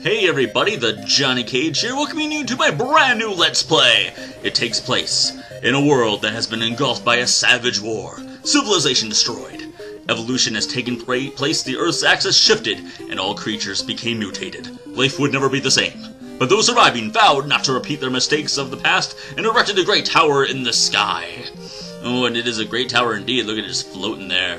Hey everybody, the Johnny Cage here, welcoming you to my brand new Let's Play! It takes place in a world that has been engulfed by a savage war, civilization destroyed, evolution has taken place, the Earth's axis shifted, and all creatures became mutated. Life would never be the same. But those surviving vowed not to repeat their mistakes of the past and erected a great tower in the sky. Oh, and it is a great tower indeed. Look at it just floating there,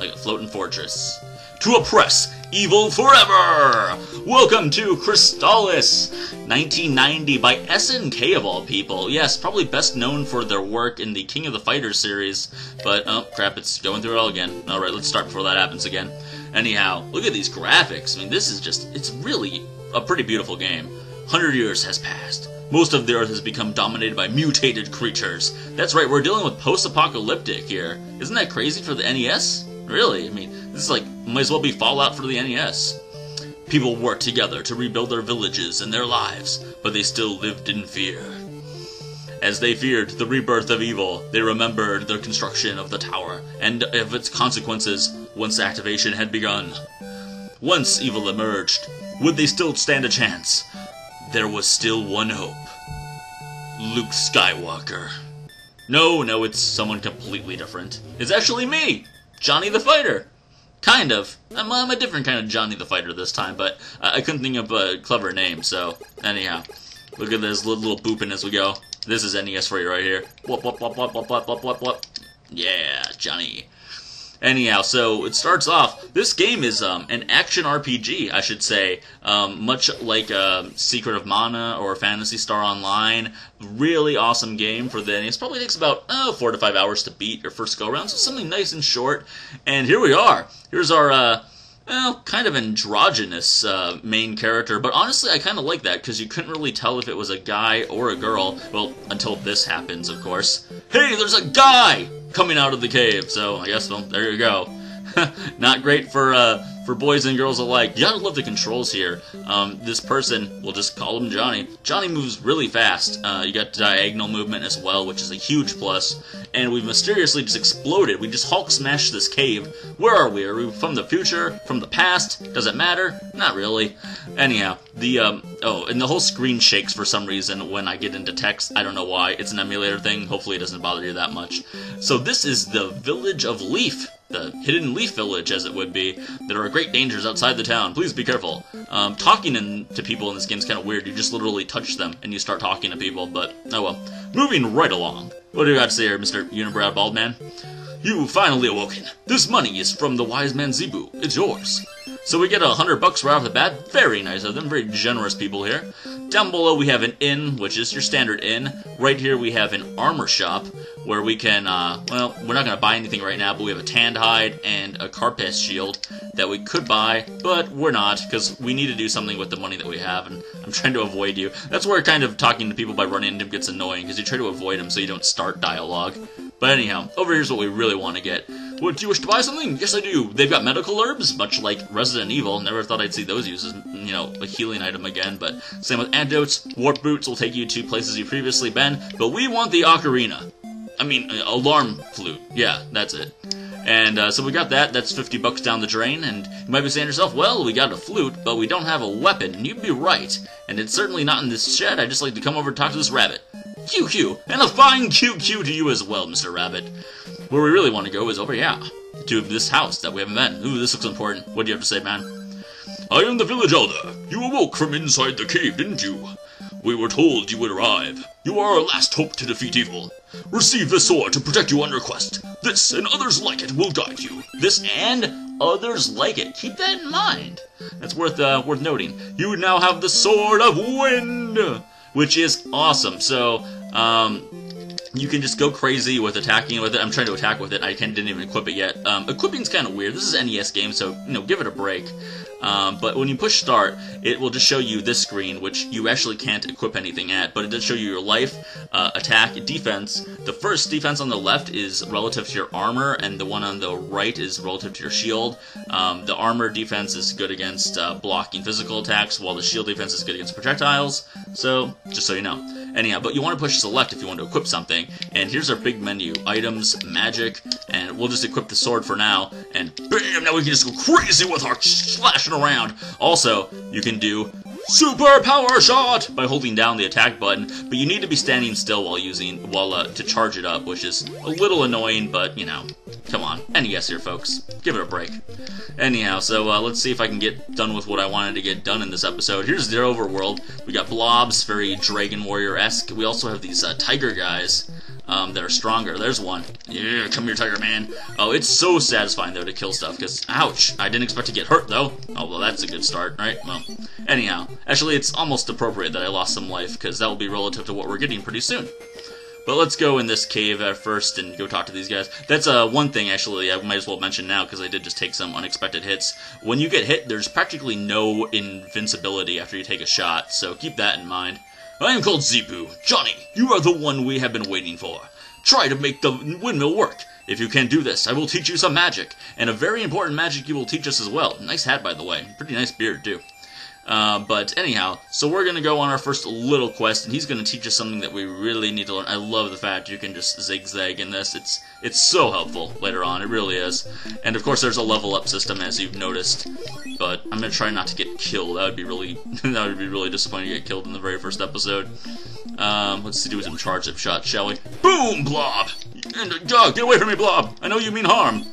like a floating fortress. To oppress evil forever! Welcome to Crystalis, 1990 by SNK of all people. Yes, probably best known for their work in the King of the Fighters series. But, oh crap, it's going through it all again. Alright, let's start before that happens again. Anyhow, look at these graphics. I mean, this is just, it's really a pretty beautiful game. 100 years has passed. Most of the Earth has become dominated by mutated creatures. That's right, we're dealing with post-apocalyptic here. Isn't that crazy for the NES? Really? I mean, this is like, might as well be Fallout for the NES. People worked together to rebuild their villages and their lives, but they still lived in fear. As they feared the rebirth of evil, they remembered the construction of the tower, and of its consequences once activation had begun. Once evil emerged, would they still stand a chance? There was still one hope. Luke Skywalker. No, it's someone completely different. It's actually me! Johnny the Fighter! Kind of. I'm a different kind of Johnny the Fighter this time, but I couldn't think of a clever name, so anyhow. Look at this little booping as we go. This is NES for you right here. Whoop, whoop, whoop, whoop, whoop, whoop, whoop, whoop, whoop. Yeah, Johnny. Anyhow, so it starts off, this game is an action RPG, I should say, much like Secret of Mana or Phantasy Star Online. Really awesome game for the NES. Probably takes about 4 to 5 hours to beat your first go-around, so something nice and short. And here we are. Here's our, kind of androgynous main character, but honestly I kind of like that, because you couldn't really tell if it was a guy or a girl, well, until this happens, of course. Hey, there's a guy coming out of the cave, so I guess, well, there you go. Not great for boys and girls alike. You gotta love the controls here. This person, we'll just call him Johnny. Johnny moves really fast. You got diagonal movement as well, which is a huge plus. And we've mysteriously just exploded. We just Hulk smashed this cave. Where are we? Are we from the future? From the past? Does it matter? Not really. Anyhow, and the whole screen shakes for some reason when I get into text. I don't know why. It's an emulator thing. Hopefully it doesn't bother you that much. So this is the village of Leaf. The hidden Leaf Village, as it would be. There are great dangers outside the town. Please be careful. Talking to people in this game is kind of weird. You just literally touch them and you start talking to people, but oh well. Moving right along. What do you got to say here, Mr. Unibrow Bald Man? You finally awoken. This money is from the wise man Zebu. It's yours. So we get $100 right off the bat. Very nice of them. Very generous people here. Down below we have an inn, which is your standard inn. Right here we have an armor shop, where we can, well, we're not going to buy anything right now, but we have a tanned hide and a Carpes shield that we could buy, but we're not, because we need to do something with the money that we have, and I'm trying to avoid you. That's where kind of talking to people by running into them gets annoying, because you try to avoid them so you don't start dialogue. But anyhow, over here's what we really want to get. Would you wish to buy something? Yes, I do. They've got medical herbs, much like Resident Evil. Never thought I'd see those used as, you know, a healing item again, but same with antidotes. Warp boots will take you to places you've previously been, but we want the ocarina. I mean, alarm flute. Yeah, that's it. And so we got that. That's $50 down the drain. And you might be saying to yourself, well, we got a flute, but we don't have a weapon. And you'd be right. And it's certainly not in this shed. I'd just like to come over and talk to this rabbit. QQ. And a fine QQ to you as well, Mr. Rabbit. Where we really want to go is over here, to this house that we haven't been. Ooh, this looks important. What do you have to say, man? I am the village elder. You awoke from inside the cave, didn't you? We were told you would arrive. You are our last hope to defeat evil. Receive this sword to protect you on request. This and others like it will guide you. This and others like it. Keep that in mind. That's worth noting. You now have the Sword of Wind, which is awesome. So, you can just go crazy with attacking with it. I'm trying to attack with it. I didn't even equip it yet. Equipping's kind of weird. This is an NES game, so, you know, give it a break. But when you push start, it will just show you this screen, which you actually can't equip anything at, but it does show you your life, attack, defense. The first defense on the left is relative to your armor, and the one on the right is relative to your shield. The armor defense is good against blocking physical attacks, while the shield defense is good against projectiles. So, just so you know. Anyhow, but you want to push select if you want to equip something, and here's our big menu. Items, magic, and we'll just equip the sword for now, and bam, now we can just go crazy with our slashing around. Also, you can do Super Power Shot by holding down the attack button, but you need to be standing still while to charge it up, which is a little annoying, but, you know, come on. NES here, folks. Give it a break. Anyhow, so let's see if I can get done with what I wanted to get done in this episode. Here's the overworld. We got blobs, very Dragon Warrior-esque. We also have these tiger guys that are stronger. There's one. Yeah, come here, Tiger Man. Oh, it's so satisfying, though, to kill stuff, because, ouch, I didn't expect to get hurt, though. Oh, well, that's a good start, right? Well, anyhow, actually, it's almost appropriate that I lost some life, because that will be relative to what we're getting pretty soon. But let's go in this cave at first and go talk to these guys. That's one thing, actually, I might as well mention now, because I did just take some unexpected hits. When you get hit, there's practically no invincibility after you take a shot, so keep that in mind. I am called Zebu. Johnny, you are the one we have been waiting for. Try to make the windmill work. If you can do this, I will teach you some magic. And a very important magic you will teach us as well. Nice hat, by the way. Pretty nice beard, too. But anyhow, so we're going to go on our first little quest, and he's going to teach us something that we really need to learn. I love the fact you can just zigzag in this. It's so helpful later on. It really is. And of course, there's a level up system, as you've noticed. But I'm going to try not to get killed. That would be really disappointing to get killed in the very first episode. Let's do some charge-up shots, shall we? Boom, Blob! Get away from me, Blob! I know you mean harm.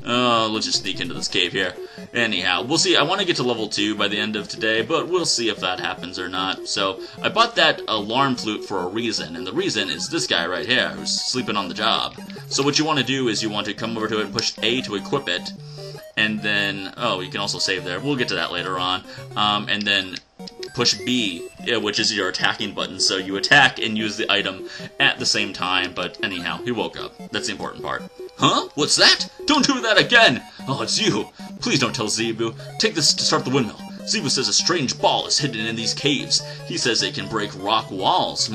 Let's just sneak into this cave here. Anyhow, we'll see. I want to get to level 2 by the end of today, but we'll see if that happens or not. So, I bought that alarm flute for a reason, and the reason is this guy right here, who's sleeping on the job. So what you want to do is you want to come over to it and push A to equip it, and then, oh, you can also save there. We'll get to that later on. And then push B, which is your attacking button, so you attack and use the item at the same time, but anyhow, he woke up. That's the important part. Huh? What's that? Don't do that again! Oh, it's you! Please don't tell Zebu. Take this to start the windmill. Zebu says a strange ball is hidden in these caves. He says it can break rock walls.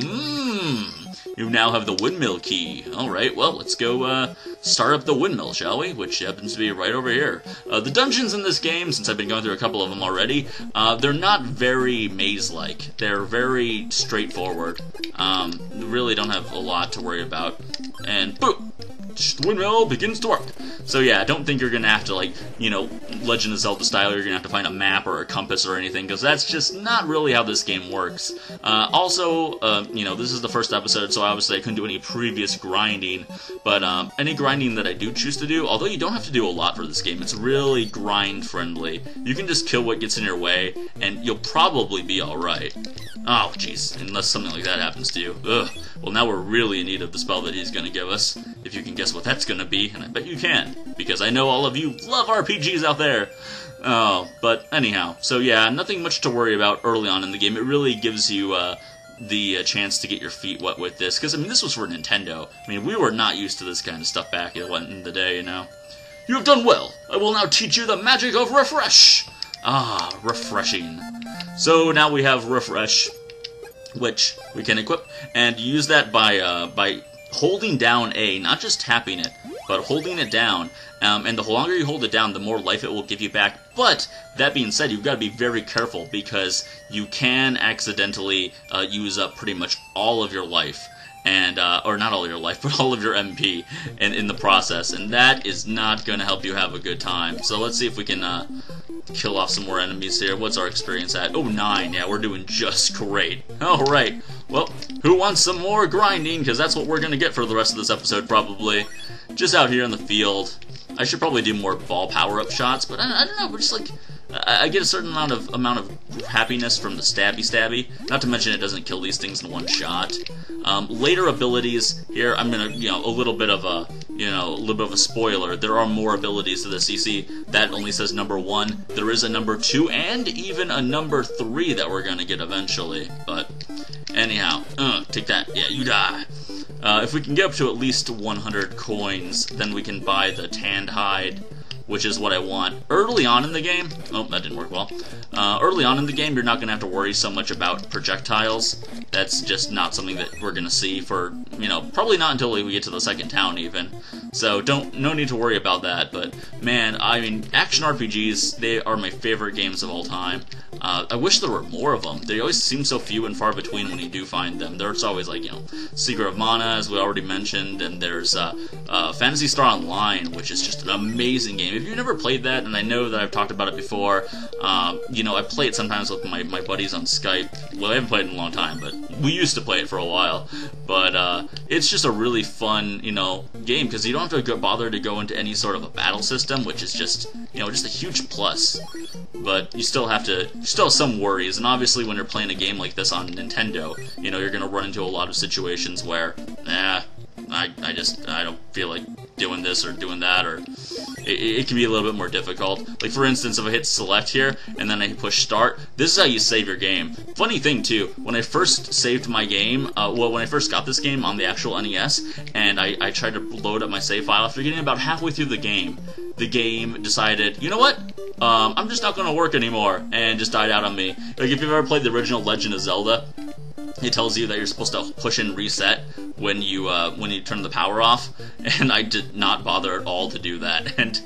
You now have the windmill key. Alright, well, let's go start up the windmill, shall we? Which happens to be right over here. The dungeons in this game, since I've been going through a couple of them already, they're not very maze-like. They're very straightforward. Really don't have a lot to worry about. And boom! The windmill begins to work. So yeah, I don't think you're going to have to, like, you know, Legend of Zelda style, you're going to have to find a map or a compass or anything, because that's just not really how this game works. You know, this is the first episode, so obviously I couldn't do any previous grinding, but any grinding that I do choose to do, although you don't have to do a lot for this game, it's really grind-friendly. You can just kill what gets in your way, and you'll probably be alright. Oh, jeez, unless something like that happens to you. Ugh. Well, now we're really in need of the spell that he's going to give us, if you can guess what that's going to be, and I bet you can, because I know all of you love RPGs out there. Oh, but anyhow, so yeah, nothing much to worry about early on in the game. It really gives you the chance to get your feet wet with this, because, I mean, this was for Nintendo. I mean, we were not used to this kind of stuff back in the day, you know. You have done well. I will now teach you the magic of Refresh. Ah, refreshing. So now we have Refresh, which we can equip, and use that by holding down A, not just tapping it, but holding it down. And the longer you hold it down, the more life it will give you back. But, that being said, you've got to be very careful, because you can accidentally use up pretty much all of your life. And, or not all of your life, but all of your MP in the process. And that is not going to help you have a good time. So let's see if we can kill off some more enemies here. What's our experience at? Oh, 9. Yeah, we're doing just great. Alright. Well, who wants some more grinding? Because that's what we're going to get for the rest of this episode, probably. Just out here in the field. I should probably do more ball power-up shots, but I don't know, we're just like... I get a certain amount of happiness from the stabby. Not to mention it doesn't kill these things in one shot. Later abilities here, I'm gonna, a little bit of a spoiler. There are more abilities to this. You see, that only says number 1. There is a number 2 and even a number 3 that we're gonna get eventually. But anyhow, take that. Yeah, you die. If we can get up to at least 100 coins, then we can buy the tanned hide, which is what I want. Early on in the game, oh, that didn't work well. Early on in the game, you're not going to have to worry so much about projectiles. That's just not something that we're going to see for, probably not until we get to the second town even. So no need to worry about that, but man, I mean, action RPGs, they are my favorite games of all time. I wish there were more of them. They always seem so few and far between when you do find them. There's always, like, Secret of Mana, as we already mentioned, and there's Phantasy Star Online, which is just an amazing game. If you've never played that, and I know that I've talked about it before, I play it sometimes with my buddies on Skype. Well, I haven't played it in a long time, but we used to play it for a while. But it's just a really fun, game, because you don't have to bother to go into any sort of a battle system, which is just, just a huge plus. But you still have some worries, and obviously when you're playing a game like this on Nintendo, you're gonna run into a lot of situations where, I don't feel like doing this or doing that, or it can be a little bit more difficult. Like, for instance, if I hit select here, and then I push start, this is how you save your game. Funny thing, too, when I first saved my game, when I first got this game on the actual NES, and I tried to load up my save file, after getting about halfway through the game decided, you know what? I'm just not gonna work anymore, and just died out on me. Like, if you've ever played the original Legend of Zelda, it tells you that you're supposed to push and reset when you turn the power off, and I did not bother at all to do that, and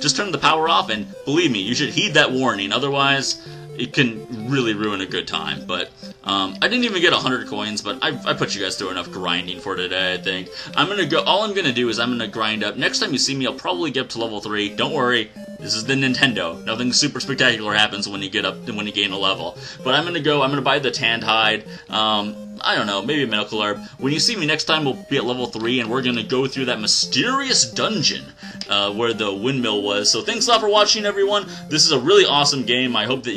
just turn the power off, and believe me, you should heed that warning, otherwise it can really ruin a good time. But I didn't even get 100 coins, but I put you guys through enough grinding for today, I think. All I'm gonna do is I'm gonna grind up. Next time you see me, I'll probably get up to level 3. Don't worry. This is the Nintendo. Nothing super spectacular happens when you gain a level. But I'm gonna buy the tanned hide. I don't know, maybe a medical herb. When you see me next time, we'll be at level 3, and we're gonna go through that mysterious dungeon where the windmill was. So thanks a lot for watching, everyone. This is a really awesome game. I hope that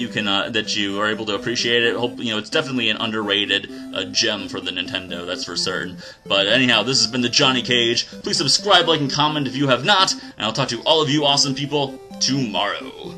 you are able to appreciate it. Hope it's definitely an underrated gem for the Nintendo. That's for certain. But anyhow, this has been the Johnny Cage. Please subscribe, like, and comment if you have not, and I'll talk to all of you awesome people tomorrow.